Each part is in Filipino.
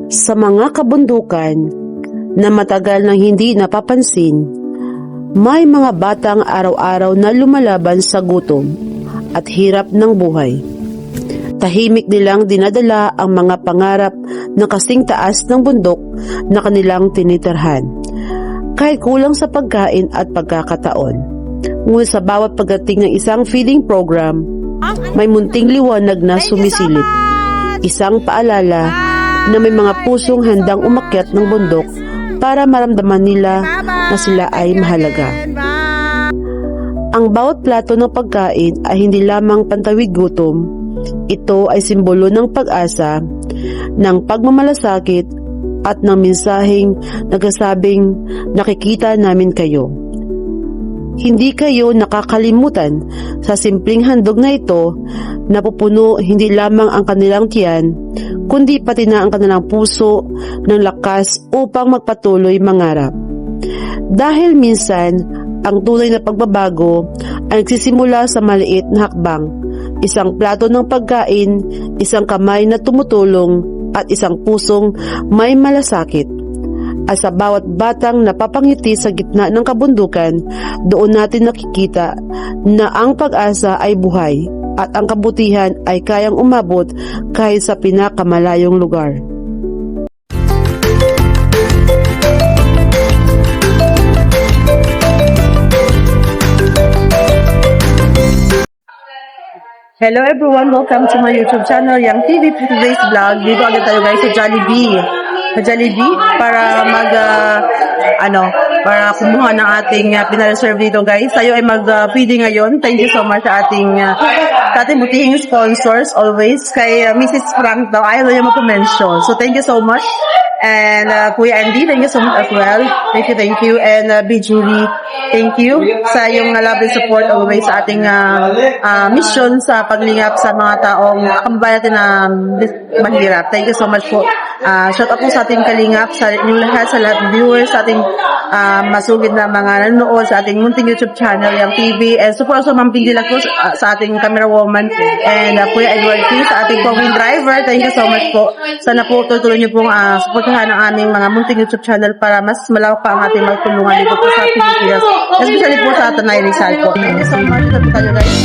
Sa mga kabundukan na matagal nang hindi napapansin, may mga batang araw-araw na lumalaban sa gutom at hirap ng buhay. Tahimik nilang dinadala ang mga pangarap na kasing taas ng bundok na kanilang tinitirhan, kahit kulang sa pagkain at pagkakataon. Ngunit sa bawat pagdating ng isang feeding program, may munting liwanag na sumisilip. Isang paalala na may mga pusong handang umakyat ng bundok para maramdaman nila na sila ay mahalaga. Ang bawat plato ng pagkain ay hindi lamang pantawid gutom. Ito ay simbolo ng pag-asa, ng pagmamalasakit at ng mensaheng nagsasabing nakikita namin kayo. Hindi kayo nakakalimutan. Sa simpleng handog na ito, napupuno hindi lamang ang kanilang tiyan, kundi pati na ang kanilang puso ng lakas upang magpatuloy mangarap. Dahil minsan, ang tunay na pagbabago ay nagsisimula sa maliit na hakbang. Isang plato ng pagkain, isang kamay na tumutulong, at isang pusong may malasakit. At sa bawat batang napapangiti sa gitna ng kabundukan, doon natin nakikita na ang pag-asa ay buhay at ang kabutihan ay kayang umabot kahit sa pinakamalayong lugar. Hello everyone, welcome to my YouTube channel, Yang TV. For today's vlog, dito agad tayo guys sa Jollibee. Para para kumuha ng ating pinareserve dito guys. Tayo ay mag-feeding ngayon. Thank you so much sa ating butihing sponsors always. Kay Mrs. Frank daw, ayaw na yung mag-mention. So thank you so much. And Kuya Andy, thank you so much as well. Thank you. And B. Julie, thank you sa yung love and support always sa ating mission sa paglingap sa mga taong kababayan natin na mahirap. Thank you so much po. Shout out po sa ating kalingap, sa inyong lahat, sa lahat ng viewers, sa ating masugid na mga nanonood sa ating munting YouTube channel, Yang TV. And support also Ma'am Pindy po sa ating camera woman. And Kuya Edward P. sa ating pong driver. Thank you so much po. Sana po tuloy niyo pong supportahan ang aming mga munting YouTube channel para mas malawak pa ang ating magtulungan dito po sa Pilipinas. Especially po sa Tanay Rizal po. Thank you so much. Ito po tayo guys.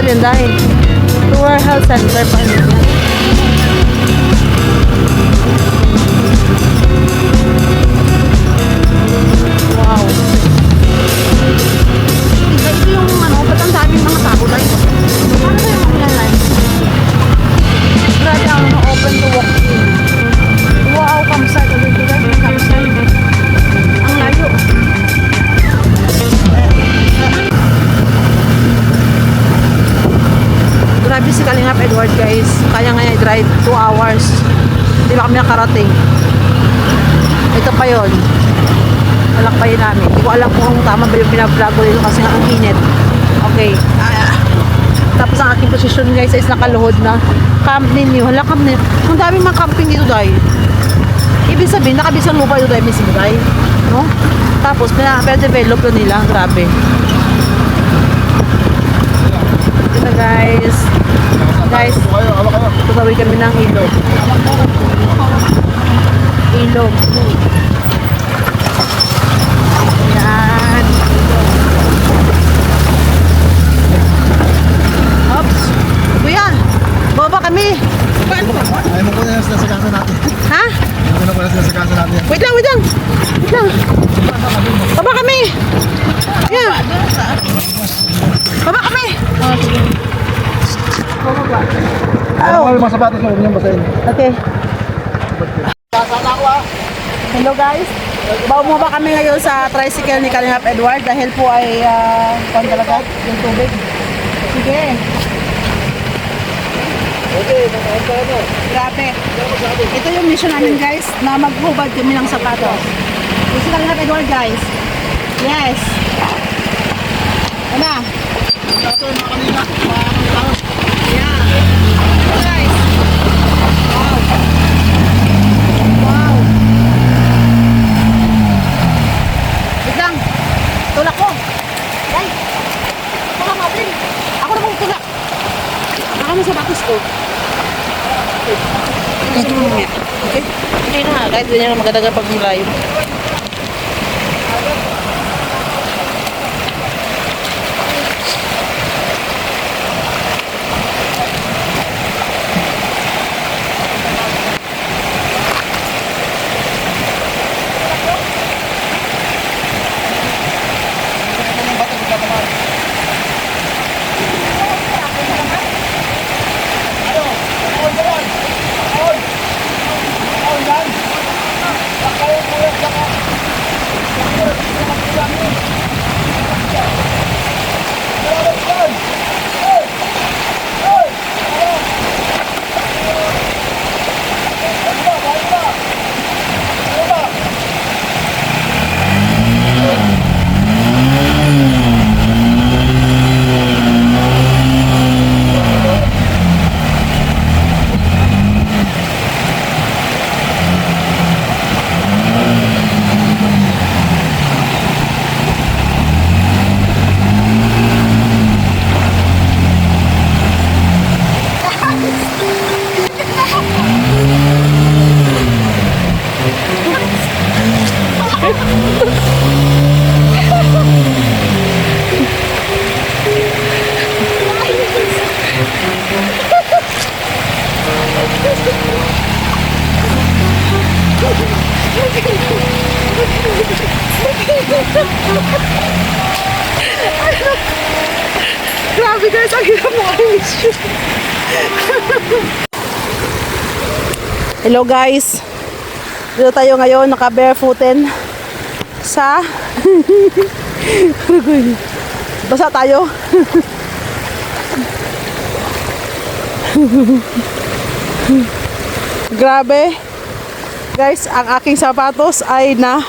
yan dahil Rural Health Center pa rin yan. Wow. Ito yung ano, ba't ang daming mga tao na ito? Paano ba yung mga line? Grabe ang ano, open to walk in. Wow, campsite. Ulit ko guys, yung campsite. Ang layo. Grabe si Kalingap Edward guys. Kaya nga niya drive 2 hours. Hindi ba kami nakarating. Ito pa yon. Malakbayin namin. Hindi ko alam kung tama ba yung pinablog ko dito kasi nga ang init. Okay. Tapos ang aking posisyon guys is nakaluhod na. Camp ninyo. Hala camp ninyo. Ang daming mga camping dito dahil. Ibig sabihin, nakabisang lupa dito dahil may simulay. No? Tapos, pina-develop na nila. Grabe. Ito guys. Guys, tutawid kami ng ilog. Ilog. Yan. Oops. Kuya, baba kami. Ay mo ko na sa kasa natin. Ha? Ay mo ko na sa kasa natin. Wait lang, wait lang. Wait lang. Baba kami. Yeah. Baba kami. Baba. Ano ko yung sapatos mo yung basahin. Okay. Sana ako ah. Hello guys. Bumaba kami ngayon sa tricycle ni Kalingap Edward dahil po ay kung talaga yung tubig. Sige. Okay, ano? Grabe. Ito yung mission namin guys na maghubad kami ng sapatos. Yung si Kalingap Edward guys. Yes. Ano? Ito yung mga kanina. Yeah. Guys. Wow. Wow. Wait lang. Tulak ko. Guys. Tulak natin. Ako na mong tulak. Baka mo sapatos ko. Okay? Hindi na. Kahit ganyan na magadagan pag live. Grabe guys, ang hirap mo issue. Hello guys. Dito tayo ngayon naka-barefooten sa basa tayo. Grabe. Guys, ang aking sapatos ay na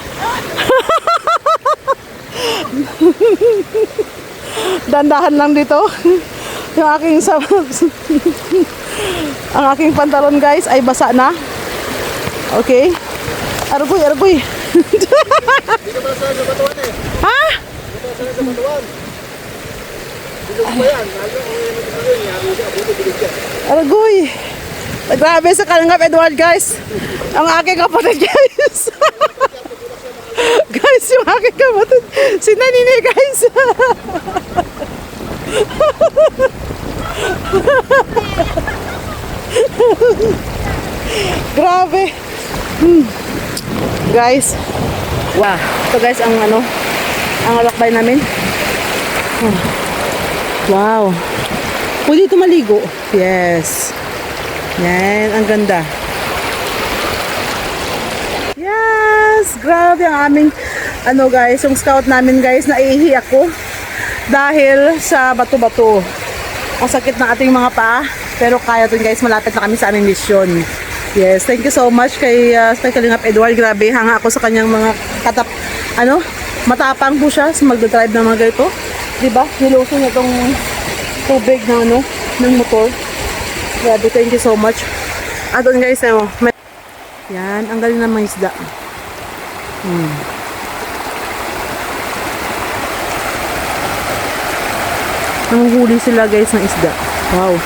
dandahan lang dito. Yung aking ang aking pantalon guys ay basa na. Okay. Arguy, arguy. Dito ba sa batuan eh? Ha? Dito sa batuan. Dito ba yan? Arguy. Grabe sa Kalingap Edward guys. Ang aking kapatid guys. Guys, yung aking kapatid. Si Nanini guys. Grabe. Guys. Wow. Ito guys ang ang lakbay namin. Wow. Pwede ito maligo. Yes. Yan, ang ganda. Yes, grabe ang aming guys, yung scout namin guys, naiihi ako dahil sa bato-bato. Ang sakit ng ating mga paa, pero kaya dun guys, malapit na kami sa aming mission. Yes, thank you so much kay Kalingap Edward. Grabe, hanga ako sa kanyang mga matapang po siya sa magdadrive ng mga ganito. Diba? Niluso niya itong tubig na ng motor. Grabe, thank you so much. At doon guys, yan, ang galing ng mga isda. Nanguhuli sila guys ng isda. Wow.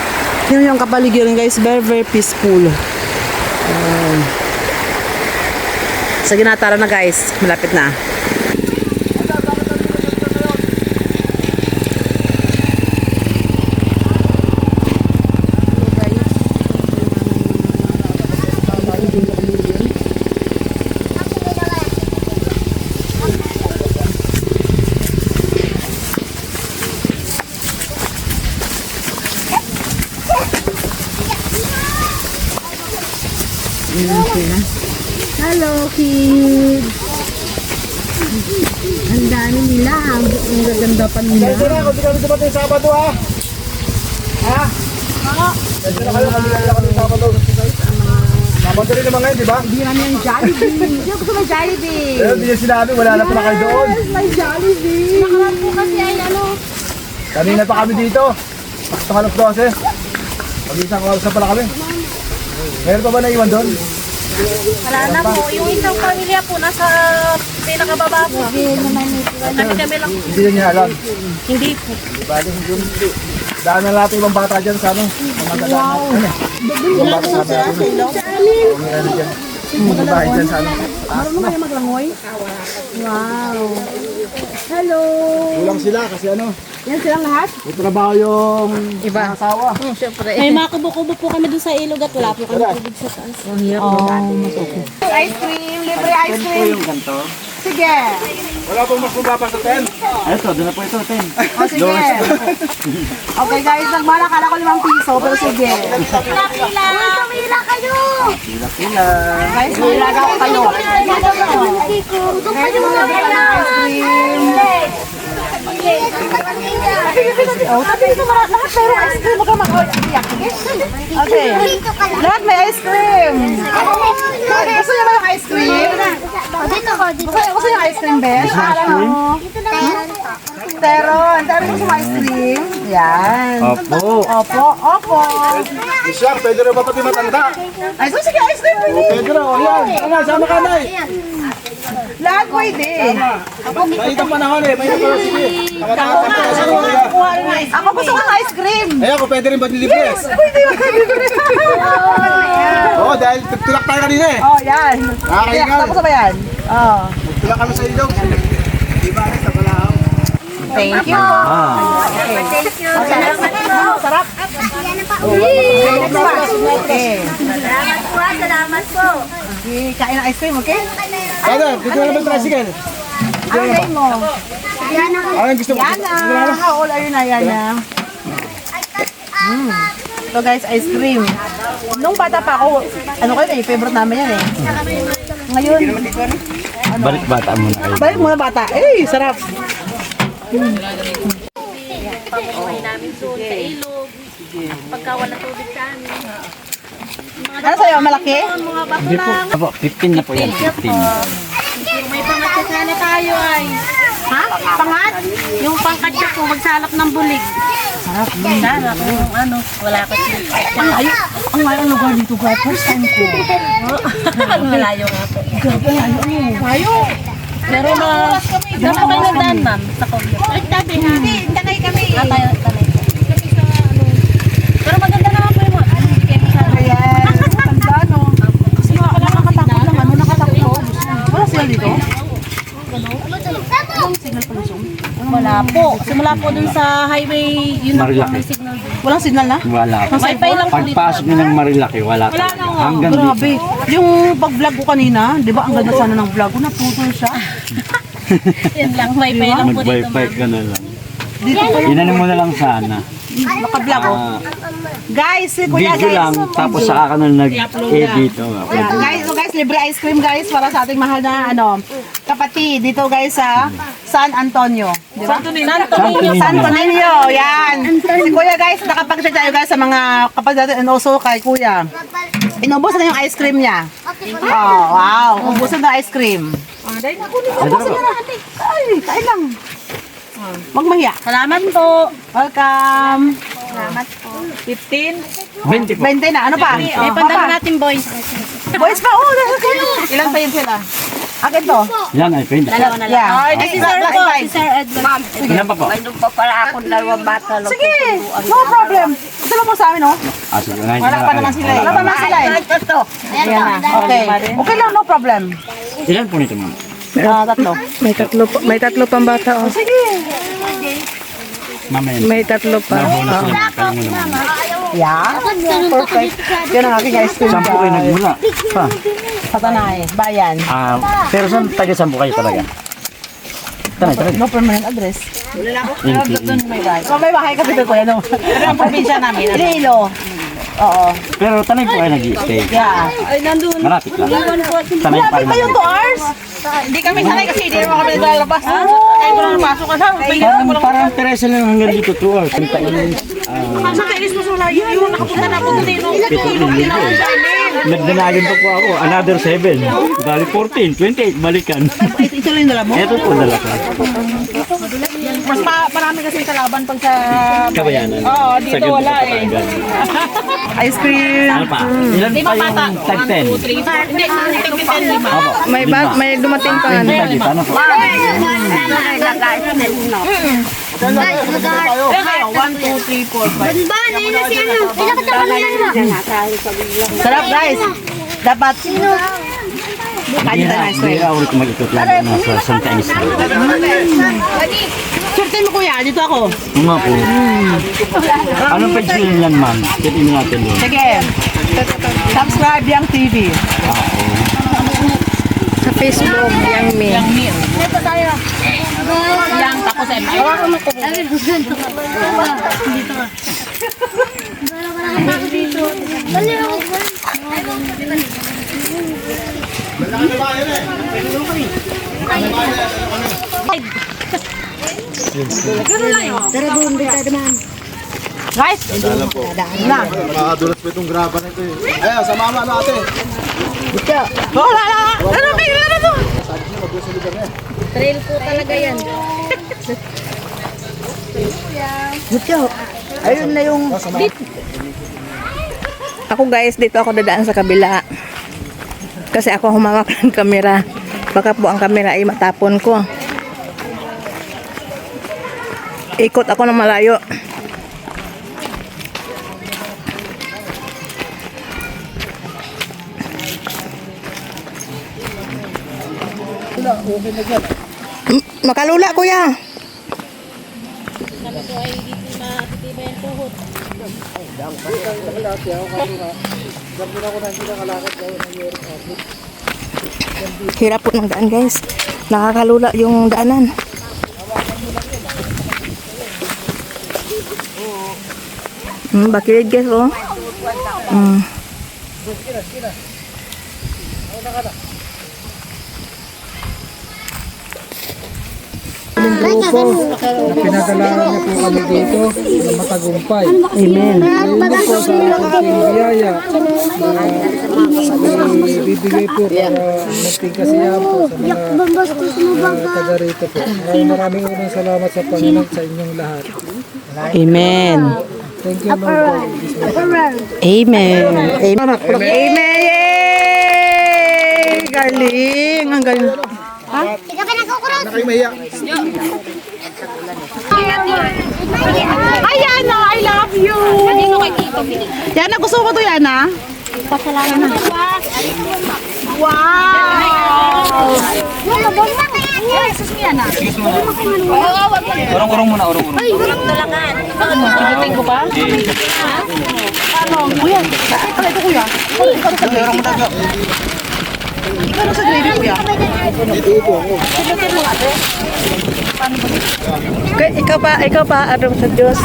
Yun yung kapaligiran guys, very very peaceful. Sige na, tara na guys. Malapit na. Hello, kids! Ang dami nila. Ang gaganda pa nila. Kaya na, kung di kami dumating Sabado ha? Ha? Kaya na kayo, kami lang kami Sabado. Sabado rin naman ngayon, di ba? Hindi namin yung Jollibee. Hindi ako gusto may Jollibee. Pero hindi niya sinabi, wala na pala kayo doon. Yes, may Jollibee. Nakaraan po kasi ay Kanina pa kami dito. Pakita ka ng 12. Pag-isang oras na pala kami. Meron pa ba naiwan doon? Wala na po. Yung isang pamilya po nasa pinakababa po. Kami lang. Hindi na niya alam. Hindi po. Di ba? Hindi. Daan na natin ibang bata dyan sa Wow. Wala ko sa ilaw. Mga bahay dyan sa Marunong kayo maglangoy? Wow. Hello. Kulang sila kasi Yan silang lahat? may trabaho yung Iba. asawa. May mga kubo-kubo po kami doon sa ilog at wala po kami tubig sa taas. Ice cream. Libre ice cream. Sige. Wala pong mas mababa sa 10. Ito, doon na po ito, 10. O sige. Okay guys, nagmana kala ko 5 piso pero sige. Pila-pila! Uy, pamila kayo! Guys, may ilaga ko kayo. Guys, mga bigyan ng ice cream. Oh, sabi dito lahat pero ice cream. Huwag ka mag-iyak. Okay. Lahat may ice cream. Gusto niyo ba yung ice cream? Gusto niyo yung ice cream, Ben? Alam mo. Teron. Teron gusto mo ice cream? Yan. Opo. Siya, pwede rin ba pati matanda? Ay, so sige, ice cream pwede. Pwede rin, o yan. Ano, sama ka na Lahat pwede. Mainit ang panahon eh, mainit ang sige. Ako gusto ko ng ice cream. Ayan, kung pwede rin ba nilibre? Pwede ba Oo, dahil tulak tayo kanina eh. Oh, yan. Nakakaingal. Tapos ba yan? Oh. Tulak kami sa ilog. Diba, sa Balao. Thank you. Thank you. Salamat po. Sarap. Okay. Salamat po. Salamat po. Okay, kain ng ice cream, okay? Kaya, dito na naman tricycle. Ano name mo? Ano gusto mo? Yana. How old are you na, Yana? So guys, ice cream. Nung bata pa ako, favorite namin yan eh. Ngayon, Balik bata mo na kayo. balik muna bata. Eh, sarap. Pag-uwi namin doon sa ilog. Pagka wala tubig sa amin. Ano sa'yo, malaki? Mga bato lang. Apo, 15 na po yan, 15. May pangatsa sana tayo ay. Ha? Pangat? Yung pangkatsa ko, magsalap ng bulig. Sarap. Sana kung wala kasi. Ang layo ang lugar dito, guys. First time ko. Ang malayo nga po. Layo. Pero saan po kayo nagdaan, ma'am? Sa Kogyo? Ay, tabi ha? Hindi, tanay kami. Tayo, tanay. Pero maganda naman po yung mga. Ayan. Tanda, no? Kasi nakakatakot lang. Nakatakot. Wala sila dito? Anong signal pollution? Wala Simula po dun sa highway, yun na po Marilaki. may signal. Walang signal na? Wala po. Wifi lang po dito. Pagpasok nyo ng Marilaki, wala talaga. Hanggang dito. Grabe. Yung pag-vlog ko kanina, di ba ang ganda sana ng vlog ko, naputol siya. Yan lang, wifi lang po dito. Mag-wifi ka na lang. Dito pa yung Inanin mo na lang sana. naka-vlog ko. Ah, Guys, si Kuya video guys. lang, tapos saka ka na nag-edit. Guys, libre ice cream guys para sa ating mahal na kapatid dito guys sa San Antonio. Di ba? Santo Niño, yan. Si Kuya guys, nakapag-share tayo guys sa mga kapatid natin and also kay Kuya. Inubos na yung ice cream niya. Oh, wow. Ubusan na ice cream. Ay, kain lang. Wag mahiya. Salamat po. Welcome. 15. 20 po. 20 na. Ano pa? May pandala natin, boys. Boys pa. Oh, nasa kayo. Ilan pa yun sila? Akin to. Yan ay 20. Dalawa na lang. Yeah. Ay, si Sir po. Si Sir Edward. Ilan pa po? Sige, no problem. Ito lang po sa amin, oh. Sige, ngayon Wala pa naman sila eh. Wala pa naman sila eh. Ayan na. Okay. Okay lang, no problem. Ilan po nito, ma'am? Tatlo. May tatlo pang bata, oh. Sige. Mamaya. May tatlo pa. Nahula sila. Kayo mo naman. Yeah. Perfect. Yan ang aking ice cream. 10 kayo nagmula. Pa. Sa Tanay, bayan. Pero saan taga-10 kayo talaga? Tanay. No permanent address. Doon may bahay. So, may bahay kasi doon ko yan. Pero ang probinsya namin. Iloilo. Oo. Pero tanay po kayo nag-i-stay. Yeah. Malapit lang. Tanay pa Malapit rin. pa yung 2 hours? Hindi kami sanay kasi hindi naman kami naglalabas. Ay, ko lang napasok ka sa. Parang Teresa lang hanggang dito 2 hours. Ang tain. Sa kainis mo sula, yun nakapunta na po dito. Nagdanagan pa po ako. Another 7. Dali 14, 28, balikan. Ito lang yung dala mo? Ito po dala ko. Mas marami kasi kalaban pag sa... Kabayanan. Oo, dito wala eh. Ice cream. Ano pa? Ilan pa yung tag 10? Hindi, 10 Opo. May dumating pa. Yung tag dito, ano po? Kayo, 1, 2, 3, 4, 5. Sarap guys. Dapat kain tayo ng ice cream. Hindi ako ulit mag-ikot lang na sa Santa Isabel. Surtin mo kuya, dito ako. Oo nga po. Anong page nyo yan, ma'am? Kitin natin doon. Sige. Subscribe yung TV. Sa Facebook, yung me. Yang tako sa Guys, na. Makakadulas po itong graba na ito eh. Ayan, sa mama na ate. Wala na. Ano kaya na to? trail po talaga yan. Ayun na yung... Ako guys, dito ako dadaan sa kabila. Kasi ako humawak ng kamera. Baka po ang kamera ay matapon ko. Ikot ako ng malayo. Makalula kuya. Hirap po ng daan guys. Nakakalula yung daanan. Bakit guys oh. Pinadalaran niya po kami dito na matagumpay. Amen. Ayun po sa ating biyaya na ibibigay po para magting kasiyahan po sa mga taga rito po. Maraming unang salamat sa Panginoon sa inyong lahat. Amen. Thank you Lord. Amen. Amen. Amen. Yay! Galing. Ang galing. Na kayo mahiya. Ay, Yana, I love you! Yana, gusto mo to, Yana? Wow! Yes, susmiyan na. Urong-urong muna, urong-urong. Ay, tulangan. Igutin ko pa? Ano? Kuya, bakit pala ito kuya? Ikaw na sa gravy, kuya. Ikaw pa, anong sa Diyos?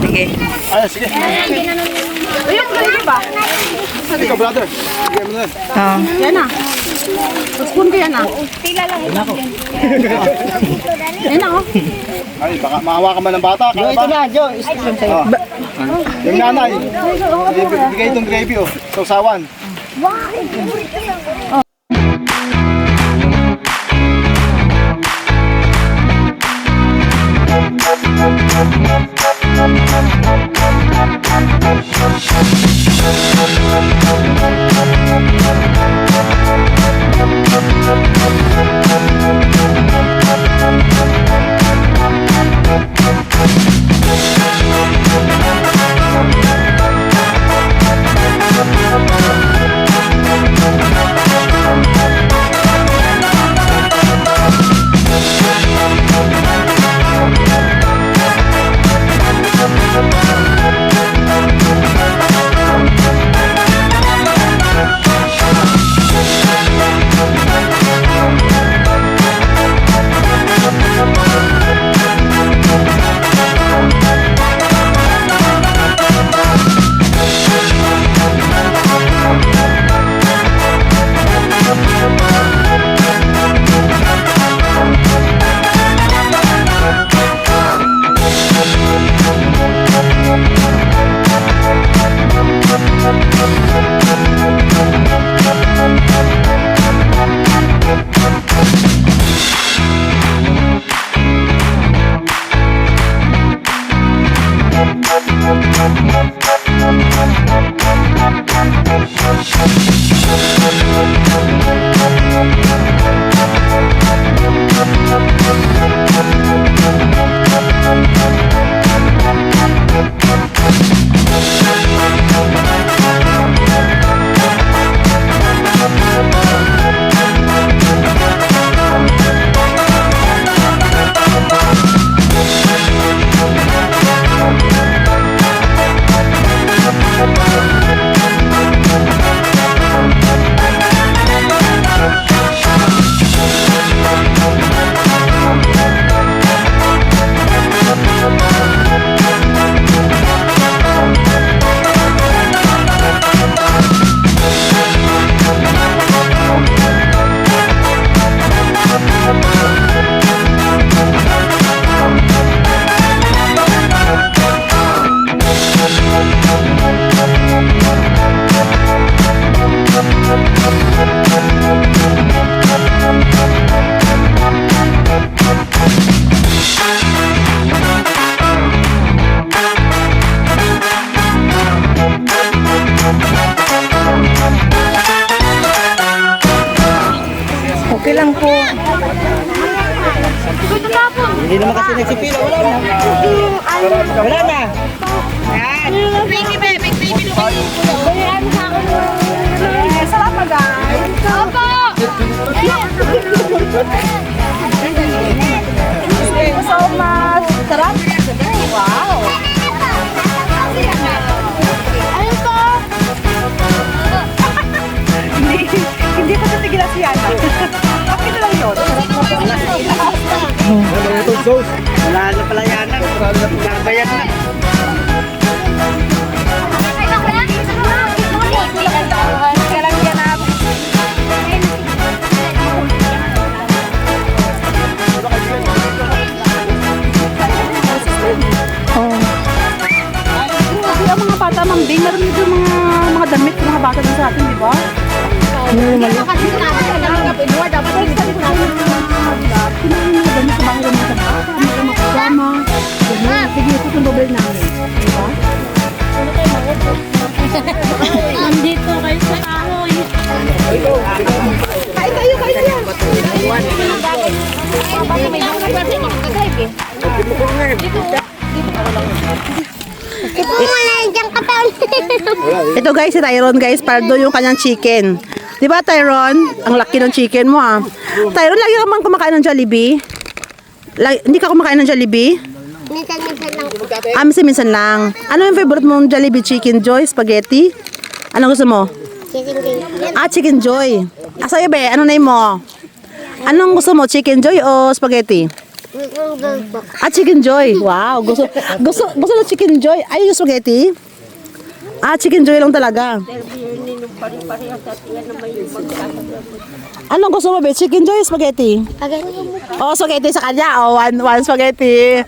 Sige. Ay, sige. Ayun, gravy ba? Ikaw, brother. Sige mo na. Yan na. Spoon ko yan na. Yan na, oh. Ay, baka maawa ka man ng bata. Kaya ito na, Jo. Yung nanay. Bigay itong gravy, oh. Sausawan. Okay lang po. Hindi naman kasi nagsipila. Wala na. Wala na. Yan. Baby, baby, baby. Salamat guys. Opo! Thank you so much. Sarap. Wow. Ano to? Hindi ko tatigilan si Yana. Okay na lang yun. Ano itong sauce? Wala na pala Yana. Nagbayan na. Ang mga bata, Mang Ding, meron dito mga damit, mga bata din sa atin, di ba? Kasi dapat Kinain mga damit sa bahay ng mga bata, mga kasama. Sige, ito itong dobel namin. Di ba? nandito kayo sa kahoy. Kain tayo, kain tayo. May mga pwede ka mag-drive eh. Ito guys, si Tyron guys, paldo yung kanyang chicken. Di ba, Tyron? Ang laki ng chicken mo, ah. Tyron, lagi ka man kumakain ng Jollibee? Hindi ka kumakain ng Jollibee? Minsan-minsan lang po. Minsan lang. Ano yung favorite mong Jollibee? Chicken Joy? Spaghetti? Ano gusto mo? Chicken wing. Chicken Joy. Sa'yo, be, ano name mo? Anong gusto mo? Chicken Joy o spaghetti? Noodle po. Chicken Joy. Wow, gusto ng Chicken Joy. Ay, yung spaghetti? Chicken Joy lang talaga. Anong gusto mo, be? Chicken Joy o spaghetti? Spaghetti sa kanya. One spaghetti.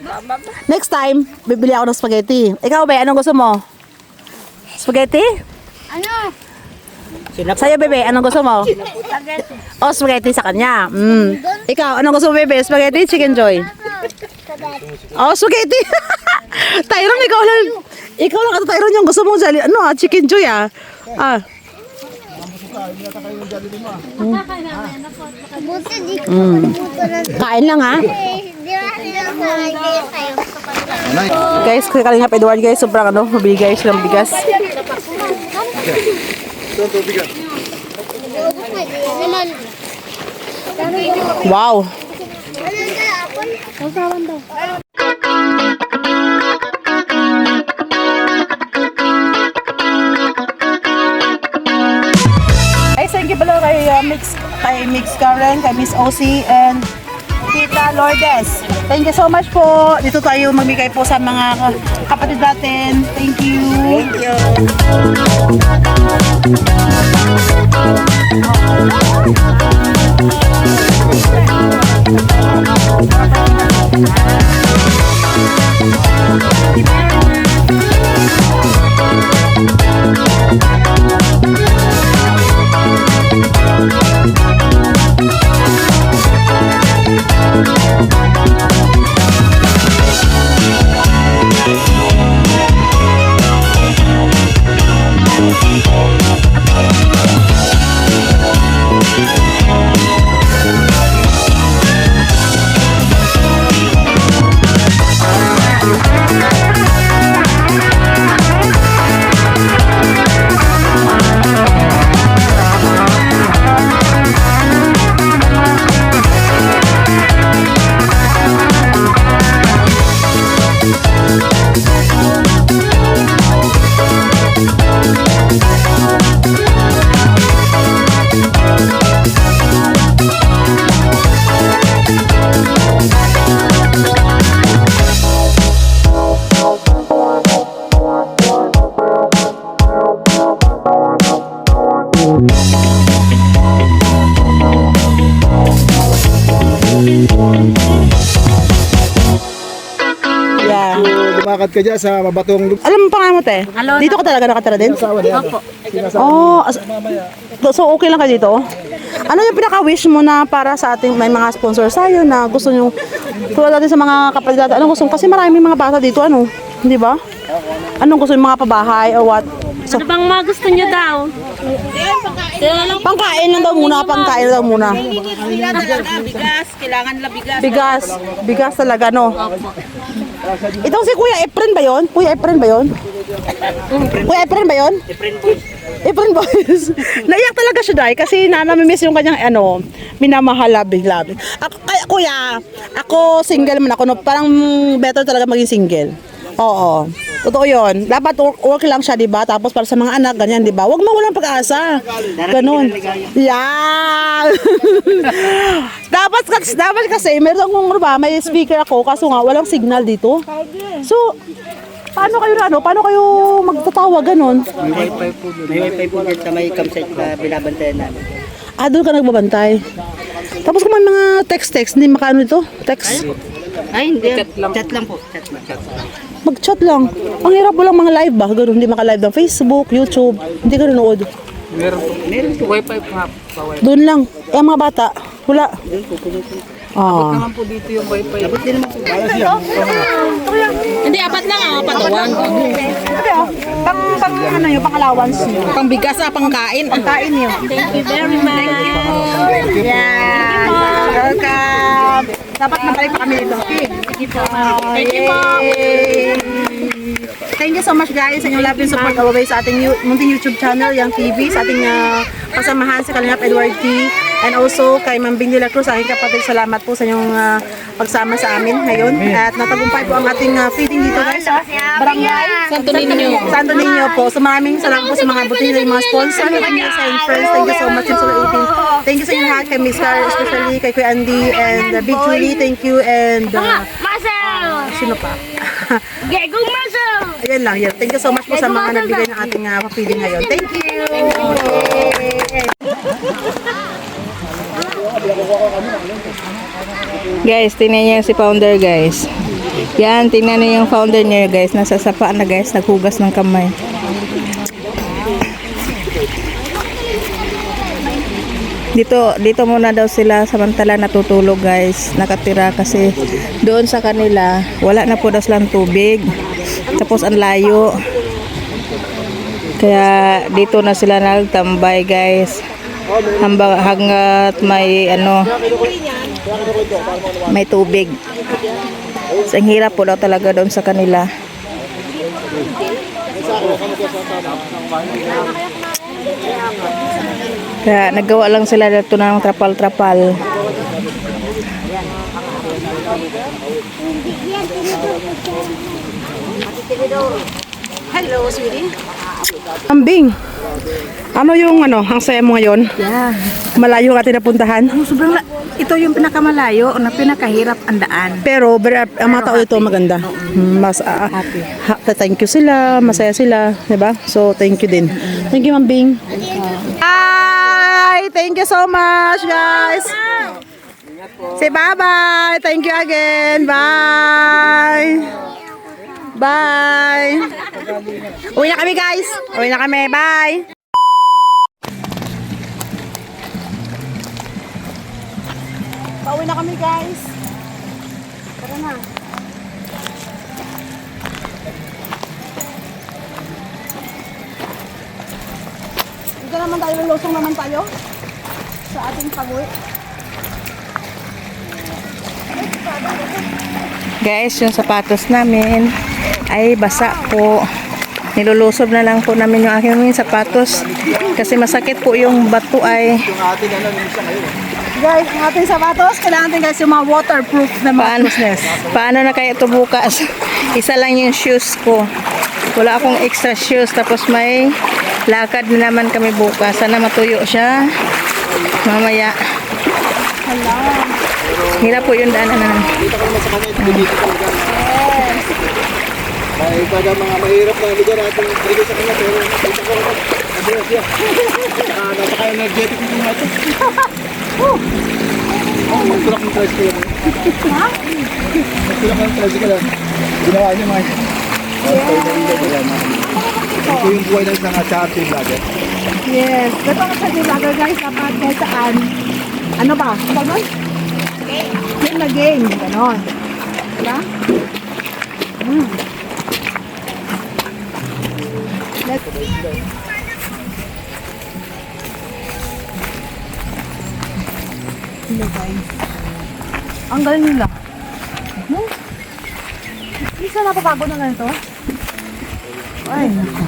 Next time, bibili ako ng spaghetti. Ikaw, be, anong gusto mo? Spaghetti? Ano? Sa'yo, bebe, anong gusto mo? Spaghetti sa kanya. Ikaw, anong gusto mo, bebe? Spaghetti, Chicken Joy? Spaghetti. Tyron, ikaw lang ito, Tyron, yung gusto mo, Chicken Joy, Buti di ko buto na. Kain lang, ha? Di ba nilagay tayo? Guys, Kalingap Edward, guys, sobrang mabili guys ng bigas. Naubos na di naman. Wow. Ano na ako? Usawan daw. Ay, thank you pala kay Mix Karen, kay Miss OC, and Tita Lourdes. Thank you so much po. Dito tayo magbigay po sa mga kapatid natin. Thank you. Thank you. Yeah. Lumakad ka dyan sa mabatong lupa. Alam mo pangalan mo, te? Dito ka talaga nakatira din? Opo. So okay lang ka dito? Ano yung pinaka-wish mo na para sa ating may mga sponsor sa'yo na gusto nyo, tulad natin sa mga kapatid natin, anong gusto, kasi maraming mga bata dito, di ba? Anong gusto yung mga pabahay or what? So, Ano bang mga gusto niyo daw? pangkain lang daw muna. Bigas, kailangan lang bigas. Bigas talaga, no? Itong si Kuya Efren ba yun? Kuya Efren ba yun? Efren Boys. Naiyak talaga siya, Day, kasi namimiss yung kanyang minamahala bigla. Kuya, ako single man ako, no? Parang better talaga maging single. Oo. Totoo yun. Dapat work lang siya, diba? Tapos para sa mga anak, ganyan, diba? Huwag mawalang pag-asa. Ganon. Yeah. dapat kasi, meron akong, may speaker ako, kaso nga, walang signal dito. So, paano kayo magtatawa, ganon? May wifi po dyan sa may campsite na binabantayan namin. Doon ka nagbabantay. Tapos kung may mga text, hindi makaano ito? Text? Ay, hindi. Chat lang po. Mag-chat lang. Ang hirap mo lang mga live ba? Ganun, hindi maka-live ng Facebook, YouTube. Hindi ka nanood. Meron po wifi pa. Doon lang. Ang mga bata, wala. Naman po dito yung wifi. Abot din naman po. Hindi, apat lang patawan. Pang allowance niyo. Pang bigas pangkain. Pagkain niyo. Thank you very much. Yeah. Welcome. Dapat mabalik pa kami dito. Thank you po. thank you so much guys sa inyong love and support always sa ating munting YouTube channel, Yang TV, sa ating kasamahan sa Kalingap Edward T. And also kay Ma'am Bing de la Cruz, aking kapatid, salamat po sa inyong pagsama sa amin ngayon. At natagumpay po ang ating feeding dito guys sa Barangay Santo Niño po. So maraming salamat po sa mga butihil ng mga sponsor, and friends. Thank you so much in Solo 18. Thank you sa inyo lahat, kay Miss Car, especially kay Kuya Andy and Big Julie. Thank you and sino pa? Gegong Marcel! Ayan lang, yan. Thank you so much po sa mga nagbigay ng ating feeding ngayon. Thank you! Guys, tingnan niyo si founder guys. Yan, tingnan niyo yung founder niyo guys. Nasa sapa na guys, naghugas ng kamay. Dito muna daw sila samantala natutulog guys. Nakatira kasi doon sa kanila wala na po daw silang tubig. Tapos ang layo. Kaya dito na sila nagtambay guys. Hanggat may may tubig. So, ang hirap po daw talaga doon sa kanila. Kaya naggawa lang sila dito ng trapal-trapal. Hello, sweetie. Ambing, ano yung ang saya mo ngayon? Yeah. Malayo ang ating napuntahan. Ito yung pinakamalayo na pinakahirap ang daan. Pero ang mga tao ito maganda. Mas happy. Thank you sila, masaya sila, 'di ba? So thank you din. Thank you, Ma'am Bing. Bye. Thank you so much, guys. Say bye-bye. Thank you again. Bye. Bye. Uwi na kami, guys. Uwi na kami. Bye. Pauwi na kami, guys. Tara na. Dito naman tayo, lulusong naman tayo sa ating pag-uwi. Guys, yung sapatos namin ay basa po. Nilulusob na lang po namin yung aking sapatos kasi masakit po yung bato ay. Guys, ang ating sapatos, kailangan din guys yung mga waterproof na mga business. Paano na kaya ito bukas? Isa lang yung shoes ko. Wala akong extra shoes. Tapos may lakad na naman kami bukas. Sana matuyo siya. Mamaya. Hirap po yung daanan na. Dito ka naman sa kanya, dito talaga. Yes. Kahit baga mga mahirap na lugar natin dito sa kanya, pero dito ko naman, nabulas siya. Nasa kaya energetic yung mga ito. Magtulak ng tricycle. Ha? Magtulak ng tricycle. Ginawa niyo mga ito. Ito yung buhay ng isang charity vlogger. Yes. Ito ang charity vlogger guys, dapat kahit saan. Ano ba? Ano ba? Game na game. Ganon. Diba? Let's ang galing nila. Isa napapagod na ganito? Ay, nako.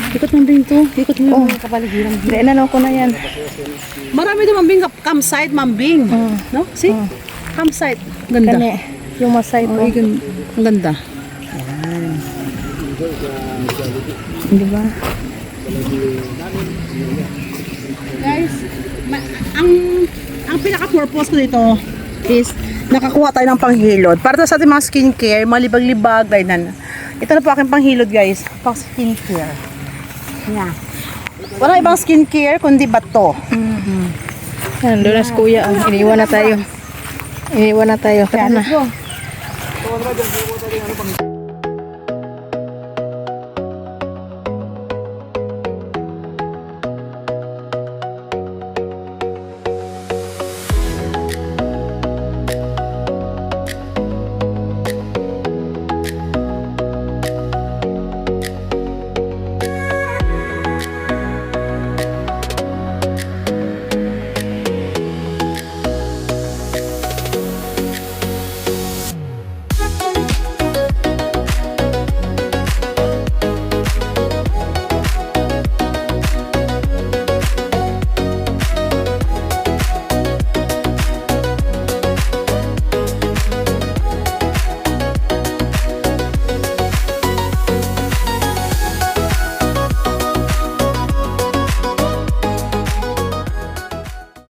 Ikot mo din to. Ikot mo yung kapaligiran. Inano ko na yan. Marami din mambing campsite, mambing. No? See? Campsite. Ganda. Kani, yung masay po. Ay, ang ganda. Di ba? Guys, ang pinaka-purpose ko dito is nakakuha tayo ng panghilod. Para sa ating mga skincare, mga libag-libag, ganyan. Ito na po aking panghilod guys, pang skincare. Yan. Wala ibang skincare kundi bato. Yan, doon na si kuya. Iniwan na tayo. Iniwan na tayo. Tara na. Let's go.